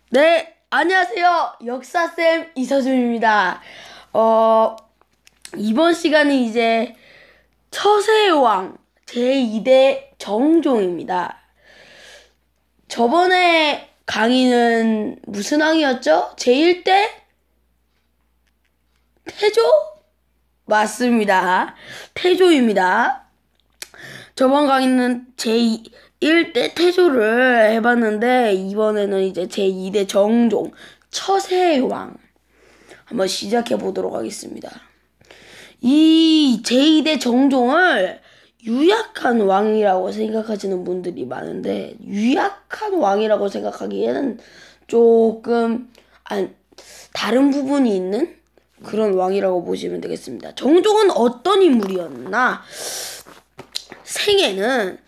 네, 안녕하세요. 역사쌤 이서준입니다. 이번 시간이 이제 처세왕 제2대 정종입니다. 저번에 강의는 무슨 왕이었죠? 제1대 태조? 맞습니다. 태조입니다. 저번 강의는 제1대 태조를 해봤는데 이번에는 이제 제2대 정종 처세왕 한번 시작해 보도록 하겠습니다. 이 제2대 정종을 유약한 왕이라고 생각하시는 분들이 많은데 유약한 왕이라고 생각하기에는 조금 다른 부분이 있는 그런 왕이라고 보시면 되겠습니다. 정종은 어떤 인물이었나? 생애는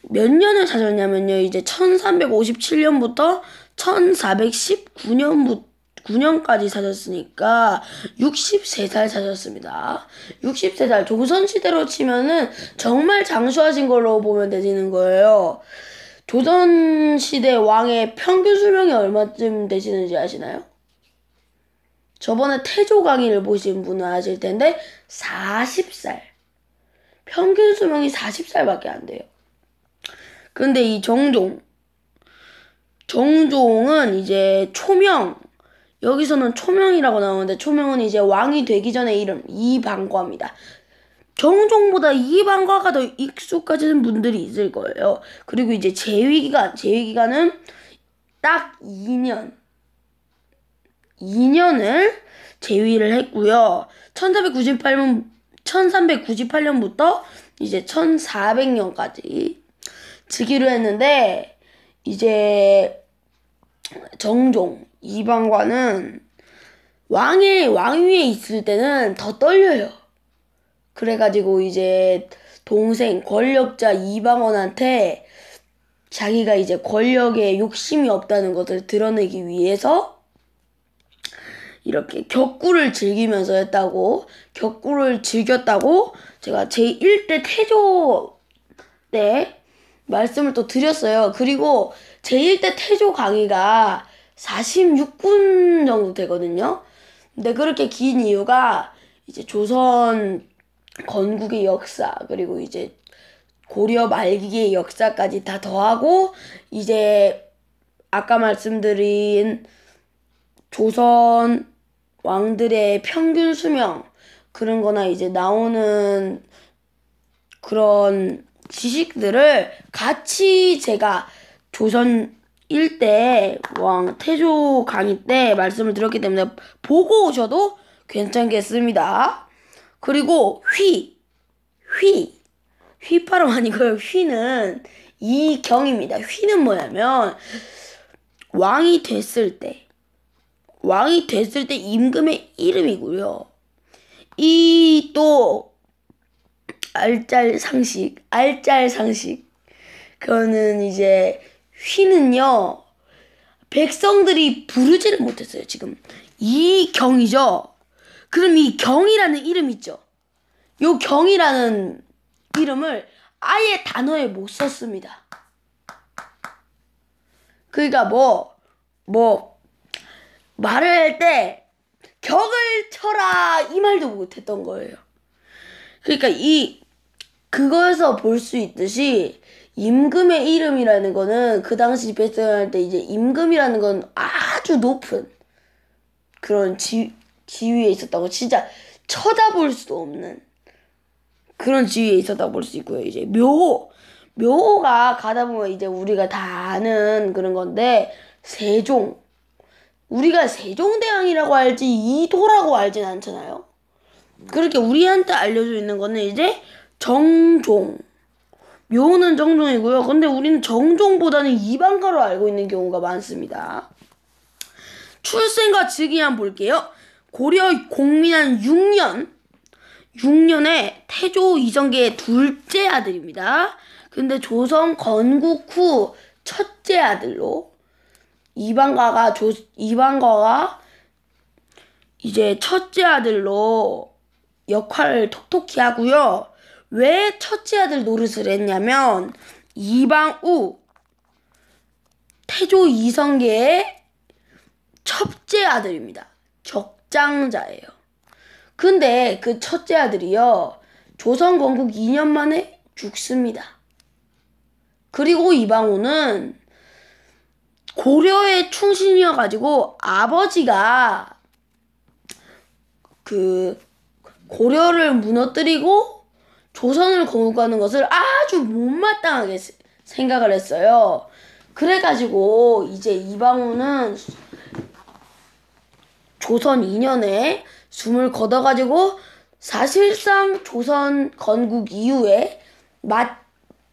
몇 년을 사셨냐면요. 이제 1357년부터 1419년까지 사셨으니까 63살 사셨습니다. 63살. 조선시대로 치면은 정말 장수하신 걸로 보면 되시는 거예요. 조선시대 왕의 평균 수명이 얼마쯤 되시는지 아시나요? 저번에 태조 강의를 보신 분은 아실 텐데 40살. 평균 수명이 40살밖에 안 돼요. 근데 이 정종은 이제 초명, 여기서는 초명이라고 나오는데 초명은 이제 왕이 되기 전의 이름, 이방과입니다. 정종보다 이방과가 더 익숙하신 분들이 있을 거예요. 그리고 이제 제위기간은 딱 2년을 제위를 했고요. 1398년부터 이제 1400년까지 즉위를 했는데 이제 정종 이방관은 왕위에 있을 때는 더 떨려요. 그래가지고 이제 동생 권력자 이방원한테 자기가 이제 권력에 욕심이 없다는 것을 드러내기 위해서 이렇게 격구를 즐겼다고 제가 제1대 태조 때 말씀을 또 드렸어요. 그리고 제1대 태조 강의가 46분 정도 되거든요. 근데 그렇게 긴 이유가 이제 조선 건국의 역사, 그리고 이제 고려 말기의 역사까지 다 더하고 이제 아까 말씀드린 조선 왕들의 평균 수명 그런 거나 이제 나오는 그런 지식들을 같이 제가 조선 1대 왕 태조 강의 때 말씀을 드렸기 때문에 보고 오셔도 괜찮겠습니다. 그리고 휘파람 아니고요. 휘는 이경입니다. 휘는 뭐냐면 왕이 됐을 때 임금의 이름이고요. 이 또 알짤상식. 그거는 이제 휘는요. 백성들이 부르지를 못했어요. 지금 이경이죠. 그럼 이 경이라는 이름 있죠. 요 경이라는 이름을 아예 단어에 못 썼습니다. 그러니까 말을 할 때 격을 쳐라 이 말도 못했던 거예요. 그러니까 그거에서 볼 수 있듯이 임금의 이름이라는 거는 그 당시 발생할 때 이제 임금이라는 건 아주 높은 그런 지위에 있었다고 진짜 쳐다볼 수도 없는 그런 지위에 있었다고 볼 수 있고요. 이제 묘호가 가다 보면 이제 우리가 다 아는 그런 건데 우리가 세종대왕이라고 알지 이도라고 알진 않잖아요. 그렇게 우리한테 알려져 있는 거는 이제 정종. 묘는 정종이고요. 근데 우리는 정종보다는 이방가로 알고 있는 경우가 많습니다. 출생과 즉위 한번 볼게요. 고려 공민한 6년에 태조 이성계의 둘째 아들입니다. 근데 조선 건국 후 첫째 아들로 이방가가 이제 첫째 아들로 역할을 톡톡히 하고요. 왜 첫째 아들 노릇을 했냐면 이방 후 태조 이성계의 첫째 아들입니다. 격장자예요. 근데 그 첫째 아들이요, 조선 건국 2년 만에 죽습니다. 그리고 이방원은 고려의 충신이어가지고 아버지가 그 고려를 무너뜨리고 조선을 건국하는 것을 아주 못마땅하게 생각을 했어요. 그래가지고 이제 이방원은 조선 2년에 숨을 거둬가지고 사실상 조선 건국 이후에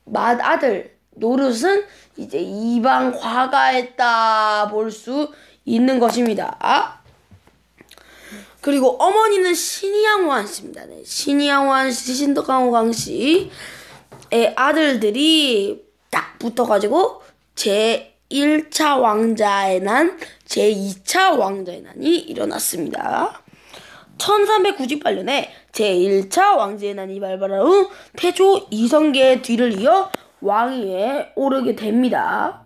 맏아들 노릇은 이제 이방 과가했다 볼 수 있는 것입니다. 그리고 어머니는 신의양왕 씨입니다. 네, 신의양왕 씨, 신덕강호 씨의 아들들이 딱 붙어가지고 제1차 왕자의 난, 제2차 왕자의 난이 일어났습니다. 1398년에 제1차 왕제의 난이 발발한 후 태조 이성계의 뒤를 이어 왕위에 오르게 됩니다.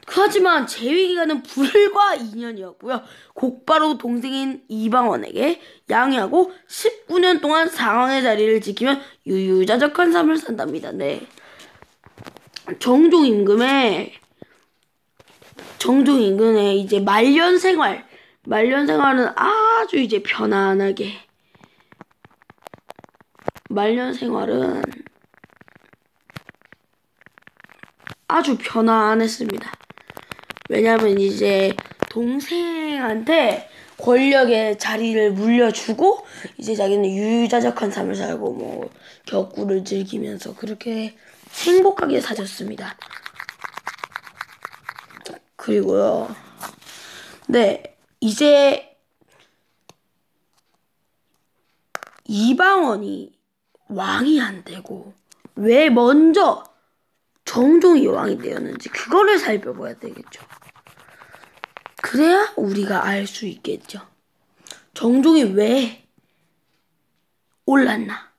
하지만 재위 기간은 불과 2년이었고요. 곧바로 동생인 이방원에게 양해하고 19년 동안 상황의 자리를 지키며 유유자적한 삶을 산답니다. 네. 정종 임금의 이제 말년 생활은 아주 이제 편안하게, 말년 생활은 아주 편안했습니다. 왜냐면 이제 동생한테 권력의 자리를 물려주고 이제 자기는 유유자적한 삶을 살고 뭐 격구를 즐기면서 그렇게 행복하게 사셨습니다. 그리고요, 네, 이제 이방원이 왕이 안 되고 왜 먼저 정종이 왕이 되었는지 그거를 살펴봐야 되겠죠. 그래야 우리가 알 수 있겠죠. 정종이 왜 올랐나?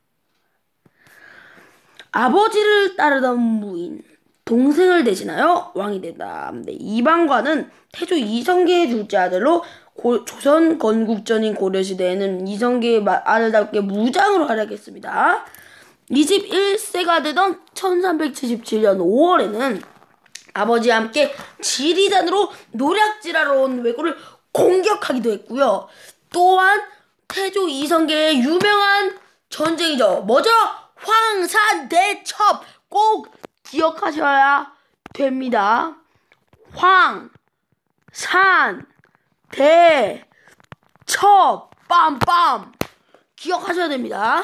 아버지를 따르던 무인, 동생을 대신하여 왕이 된다. 이방관은 태조 이성계의 둘째 아들로 조선 건국전인 고려시대에는 이성계의 아들답게 무장으로 활약했습니다. 21세가 되던 1377년 5월에는 아버지와 함께 지리산으로 노략질하러 온 왜구를 공격하기도 했고요. 또한 태조 이성계의 유명한 전쟁이죠. 뭐죠? 황산대첩 꼭 기억하셔야 됩니다. 황산대첩 빰빰 기억하셔야 됩니다.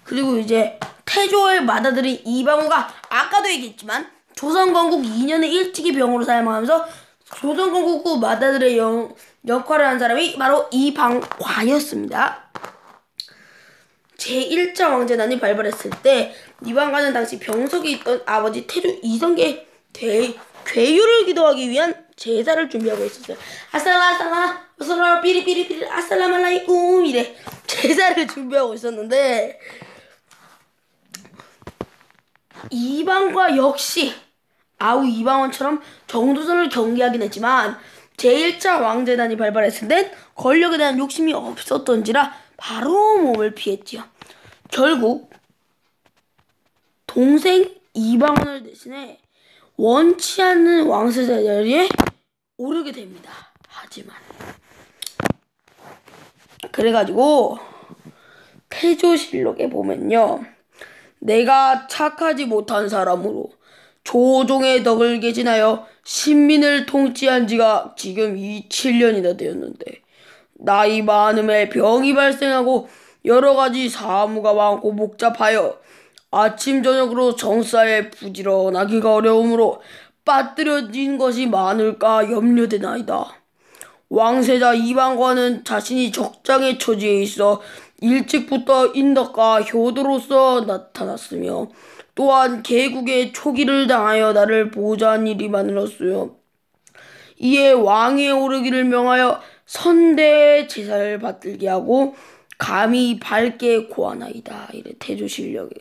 그리고 이제 태조의 맏아들인 이방원가 아까도 얘기했지만 조선 건국 2년에 일찍이 병으로 사망하면서 조선 건국 후 맏아들의 역할을 한 사람이 바로 이방과였습니다. 제1차 왕제난이 발발했을 때 이방과는 당시 병석에 있던 아버지 태조 이성계의 괴유를 기도하기 위한 제사를 준비하고 있었어요. 아살라 삐리삐리삐리 아살라말라이쿰 이래 제사를 준비하고 있었는데, 이방과 역시 아우 이방원처럼 정도전을 경계하긴 했지만 제1차 왕제난이 발발했을 땐 권력에 대한 욕심이 없었던지라 바로 몸을 피했지요. 결국 동생 이방원을 대신해 원치 않는 왕세자 자리에 오르게 됩니다. 하지만 그래가지고 태조실록에 보면요, 내가 착하지 못한 사람으로 조종의 덕을 개진하여 신민을 통치한 지가 지금 7년이나 되었는데 나이 많음에 병이 발생하고 여러가지 사무가 많고 복잡하여 아침 저녁으로 정사에 부지런하기가 어려우므로 빠뜨려진 것이 많을까 염려되나이다. 왕세자 이방관은 자신이 적장의 처지에 있어 일찍부터 인덕과 효도로서 나타났으며 또한 개국의 초기를 당하여 나를 보호자한 일이 많으었으며 이에 왕위에 오르기를 명하여 선대의 제사를 받들게 하고 감히 밝게 고하나이다. 이래 태조실록에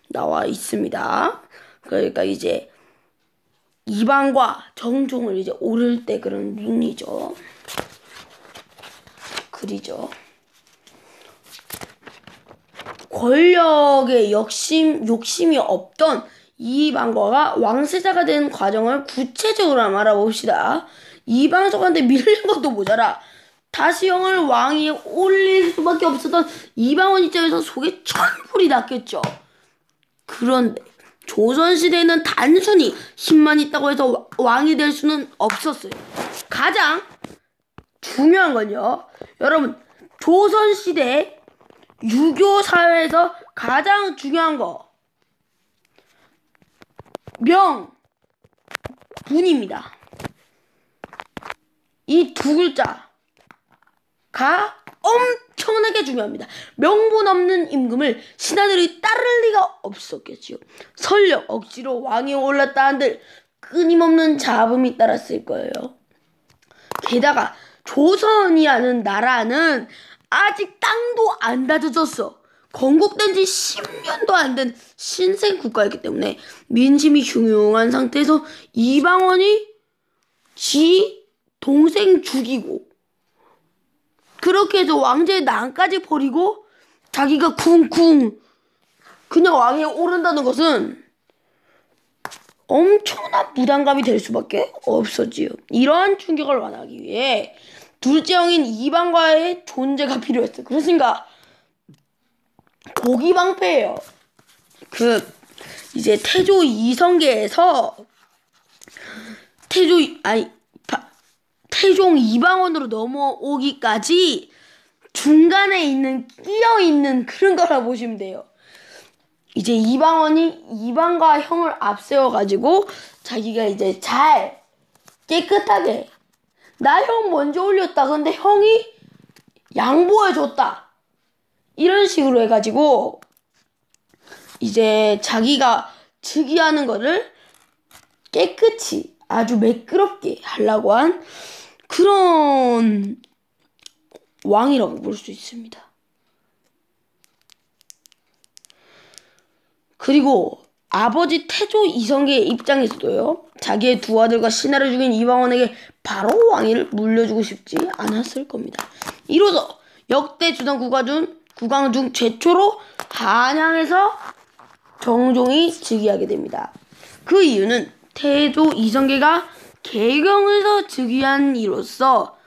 나와 있습니다. 그러니까 이제 이방과 정종을 이제 오를 때 그런 눈이죠. 그리죠. 권력에 욕심이 없던 이방과가 왕세자가 된 과정을 구체적으로 한번 알아봅시다. 이방석한테 밀린 것도 모자라 다시 형을 왕위에 올릴 수밖에 없었던 이방원 입장에서 속에 천불이 났겠죠. 그런데 조선시대에는 단순히 힘만 있다고 해서 왕이 될 수는 없었어요. 가장 중요한 건요, 여러분, 조선시대 유교 사회에서 가장 중요한 거 명분입니다. 이 두 글자가 엄청나게 중요합니다. 명분 없는 임금을 신하들이 따를 리가 없었겠지요. 설령 억지로 왕위에 올랐다 한들 끊임없는 잡음이 따랐을 거예요. 게다가 조선이라는 나라는 아직 땅도 안 다져졌어. 건국된 지 10년도 안 된 신생 국가이기 때문에 민심이 흉흉한 상태에서 이방원이 지 동생 죽이고 그렇게 해서 왕제의 난까지 버리고 자기가 쿵쿵 그냥 왕위에 오른다는 것은 엄청난 부담감이 될 수밖에 없었지요. 이러한 충격을 완화하기 위해 둘째 형인 이방과의 존재가 필요했어요. 그렇습니까? 고기방패예요. 이제 태조 이성계에서 태종 이방원으로 넘어오기까지 중간에 끼어 있는 그런 거라 보시면 돼요. 이제 이방원이 이방과 형을 앞세워가지고 자기가 이제 잘 깨끗하게 나 형 먼저 올렸다. 근데 형이 양보해줬다. 이런 식으로 해가지고 이제 자기가 즉위하는 거를 깨끗이 아주 매끄럽게 하려고 한 그런 왕이라고 볼 수 있습니다. 그리고 아버지 태조 이성계의 입장에서도요, 자기의 두 아들과 신하를 죽인 이방원에게 바로 왕위를 물려주고 싶지 않았을 겁니다. 이로써 역대 주상 국왕 중 최초로 한양에서 정종이 즉위하게 됩니다. 그 이유는 태조 이성계가 개경에서 즉위한 이로써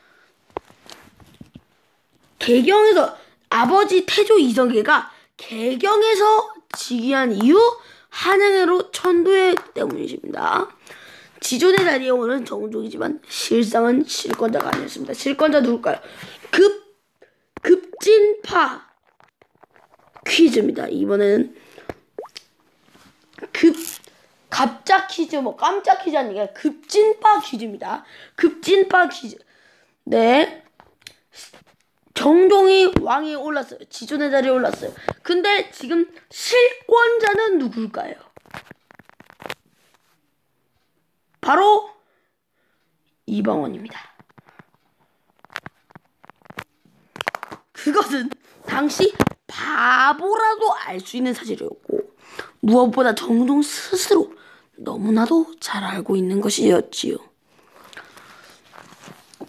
아버지 태조 이성계가 개경에서 즉위한 이후 한양으로 천도했기 때문이십니다. 지존의 자리에 오른 정종이지만 실상은 실권자가 아니었습니다. 실권자 누굴까요? 급진파 퀴즈입니다. 이번에는 갑작 퀴즈, 깜짝 퀴즈 아니라 급진파 퀴즈입니다. 급진파 퀴즈. 네. 정종이 왕위에 올랐어요. 지존의 자리에 올랐어요. 근데 지금 실권자는 누굴까요? 바로 이방원입니다. 그것은 당시 바보라도 알 수 있는 사실이었고 무엇보다 정종 스스로 너무나도 잘 알고 있는 것이었지요.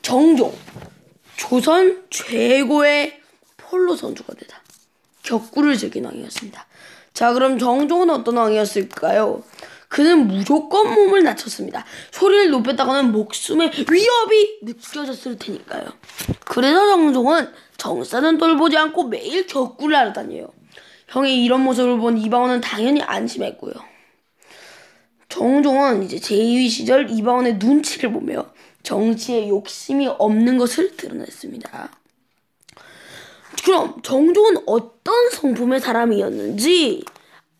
정종, 조선 최고의 폴로 선수가 되다. 격구를 즐긴 왕이었습니다. 자, 그럼 정종은 어떤 왕이었을까요? 그는 무조건 몸을 낮췄습니다. 소리를 높였다가는 목숨의 위협이 느껴졌을 테니까요. 그래서 정종은 정사는 돌보지 않고 매일 격구를 하러 다녀요. 형의 이런 모습을 본 이방원은 당연히 안심했고요. 정종은 이제 제2위 시절 이방원의 눈치를 보며 정치에 욕심이 없는 것을 드러냈습니다. 그럼 정종은 어떤 성품의 사람이었는지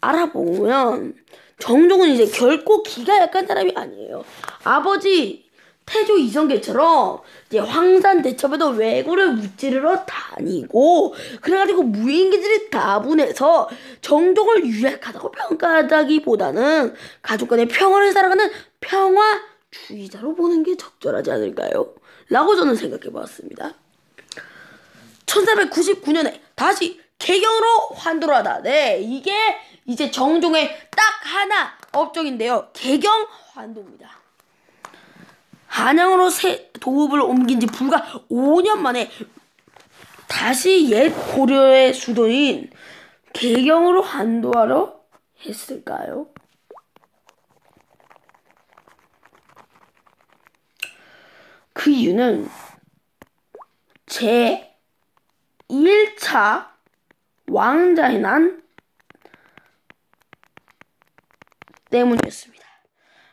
알아보면 정종은 이제 결코 기가 약한 사람이 아니에요. 아버지 태조 이성계처럼 이제 황산 대첩에도 왜구를 무찌르러 다니고 그래가지고 무인기들이 다분해서 정종을 유약하다고 평가하다기보다는 가족 간의 평화를 살아가는 평화주의자로 보는 게 적절하지 않을까요? 라고 저는 생각해봤습니다. 1499년에 다시 개경으로 환도를 하다. 네, 이게 이제 정종의 딱 하나 업적인데요. 개경환도입니다. 한양으로 도읍을 옮긴 지 불과 5년 만에 다시 옛 고려의 수도인 개경으로 환도하러 했을까요? 그 이유는 제 1차 왕자의 난 때문이었습니다.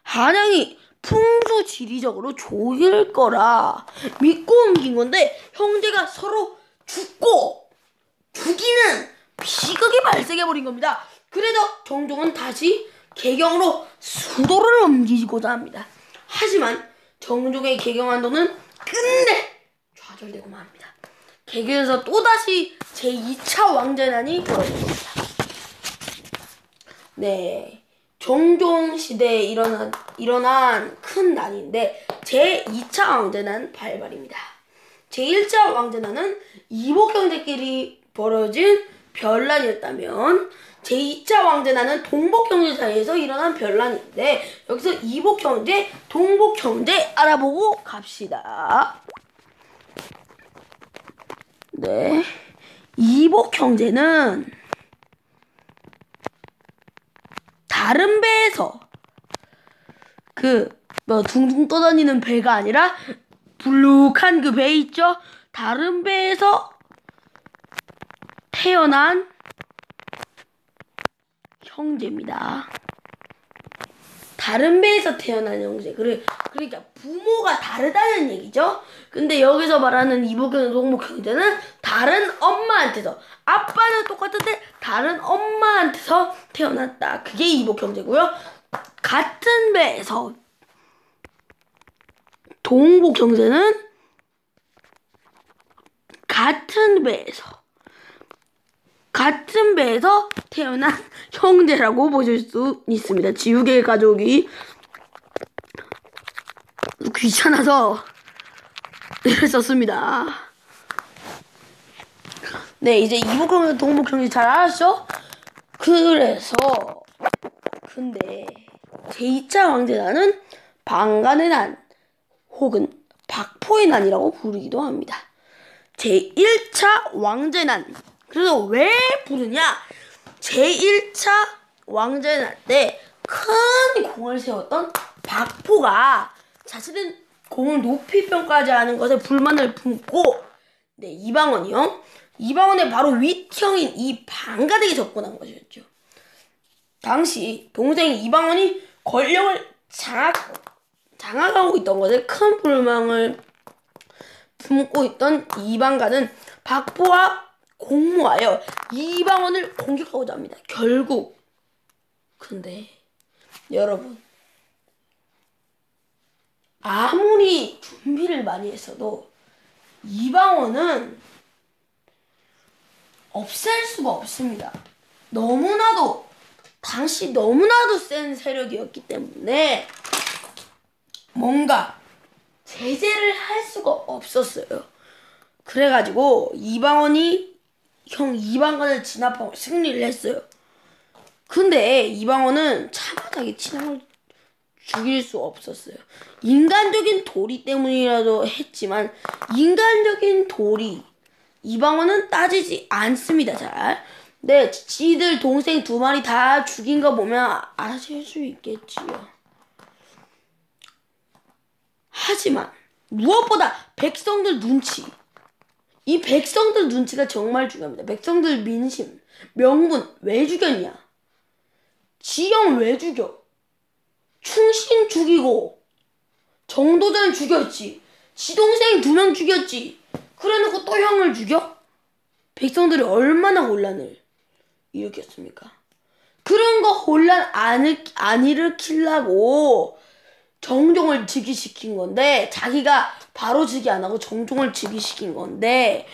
한양이 풍수 지리적으로 좋을 거라 믿고 옮긴 건데 형제가 서로 죽고 죽이는 비극이 발생해버린 겁니다. 그래서 정종은 다시 개경으로 수도를 옮기고자 합니다. 하지만 정종의 개경환도는 끝내 좌절되고 맙니다. 개경에서 또다시 제2차 왕자난이 벌어집니다. 네, 정종 시대에 일어난 큰 난인데 제2차 왕자난 발발입니다. 제1차 왕자난은 이복 형제끼리 벌어진 변란이었다면 제2차 왕자난은 동복 형제 사이에서 일어난 변란인데 여기서 이복 형제, 동복 형제 알아보고 갑시다. 네, 이복 형제는 다른 배에서 둥둥 떠다니는 배가 아니라 불룩한 그 배 있죠? 다른 배에서 태어난 형제입니다. 다른 배에서 태어난 형제. 그러니까 부모가 다르다는 얘기죠. 근데 여기서 말하는 이복형, 동복 형제는 다른 엄마한테서, 아빠는 똑같은데 다른 엄마한테서 태어났다. 그게 이복 형제고요. 같은 배에서 동복 형제는 같은 배에서 태어난 형제라고 보실 수 있습니다. 지우개 가족이 귀찮아서 이를 썼습니다. 네, 이제 이복 형제, 동복 형제 잘 알았죠? 근데 제2차 왕제난은 방간의 난 혹은 박포의 난이라고 부르기도 합니다. 제1차 왕제난. 그래서 왜 부르냐? 제1차 왕제난 때 큰 공을 세웠던 박포가 자신의 공을 높이 평가하는 것에 불만을 품고 이방원이요. 이방원의 바로 윗형인 이 방간에게 접근한 것이었죠. 당시 동생 이방원이 권력을 장악하고 있던 것에 큰 불만을 품고 있던 이방간은 박포와 공모하여 이방원을 공격하고자 합니다. 결국 근데 여러분, 아무리 준비를 많이 했어도 이방원은 없앨 수가 없습니다. 당시 너무나도 센 세력이었기 때문에 뭔가 제재를 할 수가 없었어요. 그래가지고 이방원이 이방원을 진압하고 승리를 했어요. 근데 이방원은 차마하게 친왕을 죽일 수 없었어요. 인간적인 도리 때문이라도 했지만 인간적인 도리 이방원은 따지지 않습니다. 잘. 네, 지들 동생 2마리 다 죽인 거 보면 아실 수 있겠지요. 하지만 무엇보다 백성들 눈치, 이 백성들 눈치가 정말 중요합니다. 백성들 민심, 명분 왜 죽였냐? 지형 왜 죽여? 충신 죽이고 정도전 죽였지. 지동생 2명 죽였지. 그래놓고 또 형을 죽여? 백성들이 얼마나 혼란을 일으켰습니까? 그런 거 혼란 안 일으키려고 정종을 즉위시킨 건데, 자기가 바로 즉위 안 하고 정종을 즉위시킨 건데,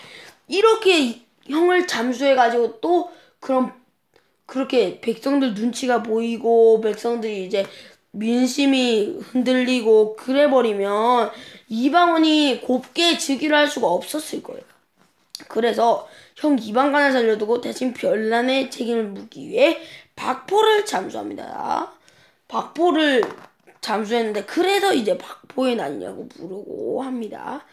이렇게 형을 잠수해가지고 또 그렇게 백성들 눈치가 보이고 백성들이 이제 민심이 흔들리고 그래버리면 이방원이 곱게 즉위를 할 수가 없었을 거예요. 그래서 형 이방간을 살려두고 대신 변란의 책임을 묻기 위해 박포를 잠수합니다. 박보를 잠수했는데 그래서 이제 박보의 난이라고 부르고 합니다.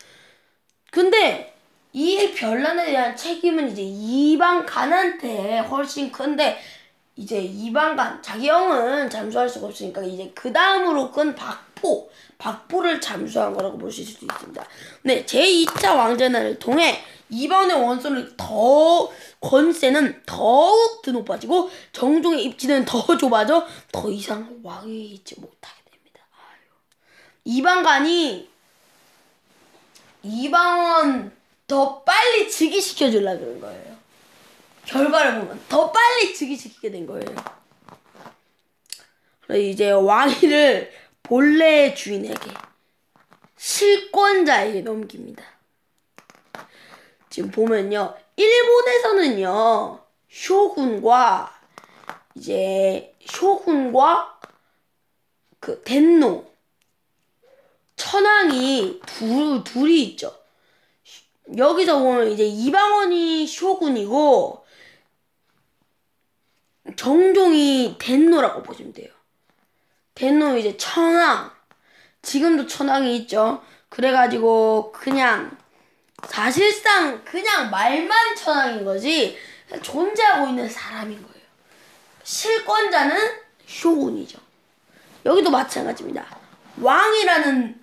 근데 이 변란에 대한 책임은 이제 이방간한테 훨씬 큰데 이제 이방간 자기 형은 잠수할 수가 없으니까 이제 그 다음으로 큰 박보를 잠수한 거라고 볼 수 있을 수 있습니다. 네, 제2차 왕제난을 통해 이방원의 원소를 권세는 더욱 높아지고 정종의 입지는 더 좁아져 더 이상 왕위에 있지 못하게 됩니다. 이방원 더 빨리 즉위시켜주려고 그런 거예요. 결과를 보면 더 빨리 즉위시키게 된 거예요. 그래서 이제 왕위를 본래의 주인에게 실권자에게 넘깁니다. 지금 보면요, 일본에서는요 쇼군과 그 덴노 천황이 둘이 있죠. 여기서 보면 이제 이방원이 쇼군이고 정종이 덴노라고 보시면 돼요. 덴노 이제 천황, 지금도 천황이 있죠. 그래가지고 그냥 사실상 그냥 말만 천황인 거지 존재하고 있는 사람인 거예요. 실권자는 쇼군이죠. 여기도 마찬가지입니다. 왕이라는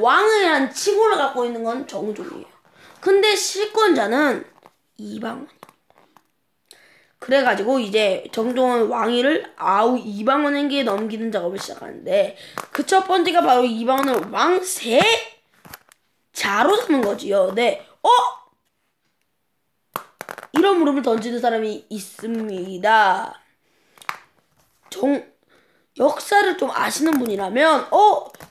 왕이라는 칭호를 갖고 있는 건 정종이에요. 근데 실권자는 이방원. 그래가지고 이제 정종은 왕위를 이방원에게 넘기는 작업을 시작하는데 그 첫 번째가 바로 이방원을 왕세자로 삼는 거지요. 네. 이런 물음을 던지는 사람이 있습니다. 역사를 좀 아시는 분이라면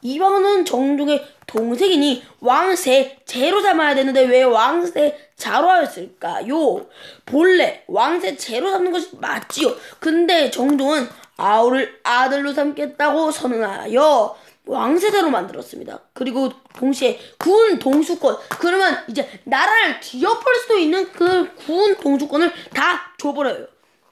이방원은 정종의 동생이니 왕세제로 삼아야 되는데 왜 왕세자로 하였을까요? 본래 왕세제로 삼는 것이 맞지요. 근데 정종은 아우를 아들로 삼겠다고 선언하여 왕세자로 만들었습니다. 그리고 동시에 군 동수권, 그러면 이제 나라를 뒤엎을 수도 있는 그 군 동수권을 다 줘버려요.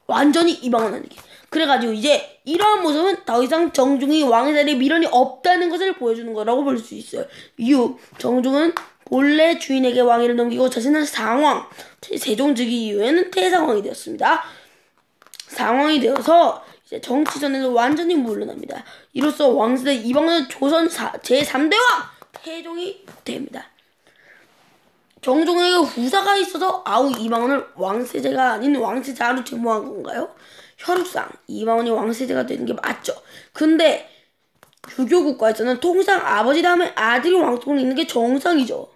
완전히 이방원에게. 그래가지고 이제 이러한 모습은 더 이상 정종이 왕의 자리에 미련이 없다는 것을 보여주는 거라고 볼 수 있어요. 이후 정종은 본래 주인에게 왕위를 넘기고 자신은 상왕, 세종 즉위 이후에는 태상왕이 되었습니다. 상왕이 되어서 이제 정치전에서 완전히 물러납니다. 이로써 왕세자 이방원은 조선 제3대 왕 태종이 됩니다. 정종에게 후사가 있어서 이방원을 왕세자가 아닌 왕세자로 제모한 건가요? 혈육상 이방원이 왕세자가 되는 게 맞죠. 근데 유교 국가에서는 통상 아버지 다음에 아들이 왕통을 잇는 게 정상이죠.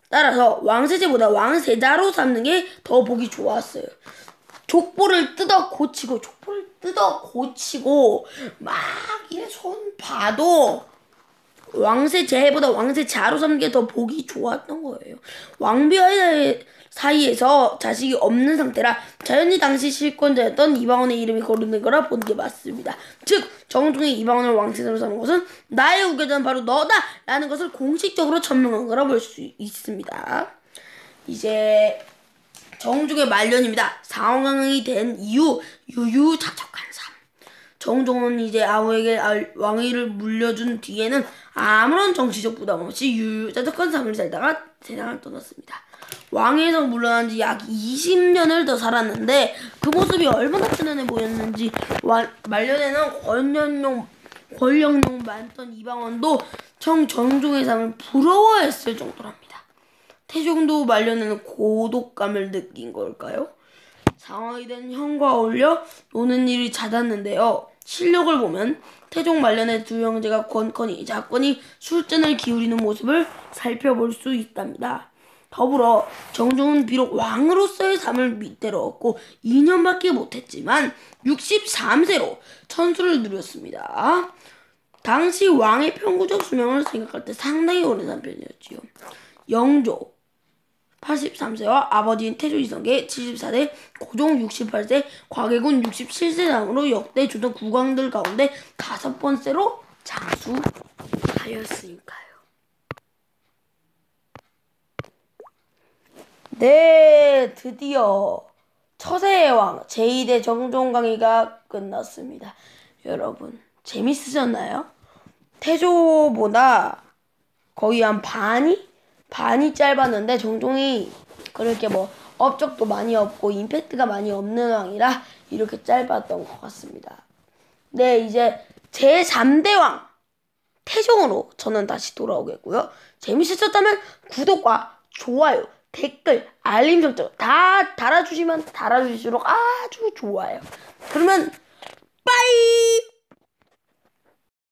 따라서 왕세자보다 왕세자로 삼는 게 더 보기 좋았어요. 족보를 뜯어 고치고 막 이래 손 봐도 왕세제보다 왕세자로 삼는 게 더 보기 좋았던 거예요. 왕비와의 사이에서 자식이 없는 상태라 자연히 당시 실권자였던 이방원의 이름이 거론된 거라 보는 게 맞습니다. 즉 정종이 이방원을 왕세자로 삼은 것은 나의 우겨자는 바로 너다 라는 것을 공식적으로 천명한 거라 볼 수 있습니다. 이제 정종의 말년입니다. 상황이 된 이후 유유자적한 삶. 정종은 이제 아우에게 왕위를 물려준 뒤에는 아무런 정치적 부담 없이 유유자적한 삶을 살다가 세상을 떠났습니다. 왕위에서 물러난 지 약 20년을 더 살았는데 그 모습이 얼마나 편안해 보였는지 말년에는 권력용 많던 이방원도 정종의 삶을 부러워했을 정도랍니다. 태종도 말년에는 고독감을 느낀 걸까요? 상황이 된 형과 어울려 노는 일이 잦았는데요. 실력을 보면 태종 말년에 두 형제가 자건이 술잔을 기울이는 모습을 살펴볼 수 있답니다. 더불어 정종은 비록 왕으로서의 삶을 밑대로 얻고 2년밖에 못했지만 63세로 천수를 누렸습니다. 당시 왕의 평균적 수명을 생각할 때 상당히 오래 산 편이었지요. 영조 83세와 아버지인 태조 이성계 74세, 고종 68세, 과계군 67세 다음으로 역대 조선 국왕들 가운데 5번째로 장수하였으니까요. 네, 드디어 처세의 왕 제2대 정종 강의가 끝났습니다. 여러분 재밌으셨나요? 태조보다 거의 한 반이 짧았는데 정종이 그렇게 뭐 업적도 많이 없고 임팩트가 많이 없는 왕이라 이렇게 짧았던 것 같습니다. 네, 이제 제3대 왕 태종으로 저는 다시 돌아오겠고요. 재밌으셨다면 구독과 좋아요, 댓글, 알림 설정 다 달아주시면 달아주실수록 아주 좋아요. 그러면 빠이!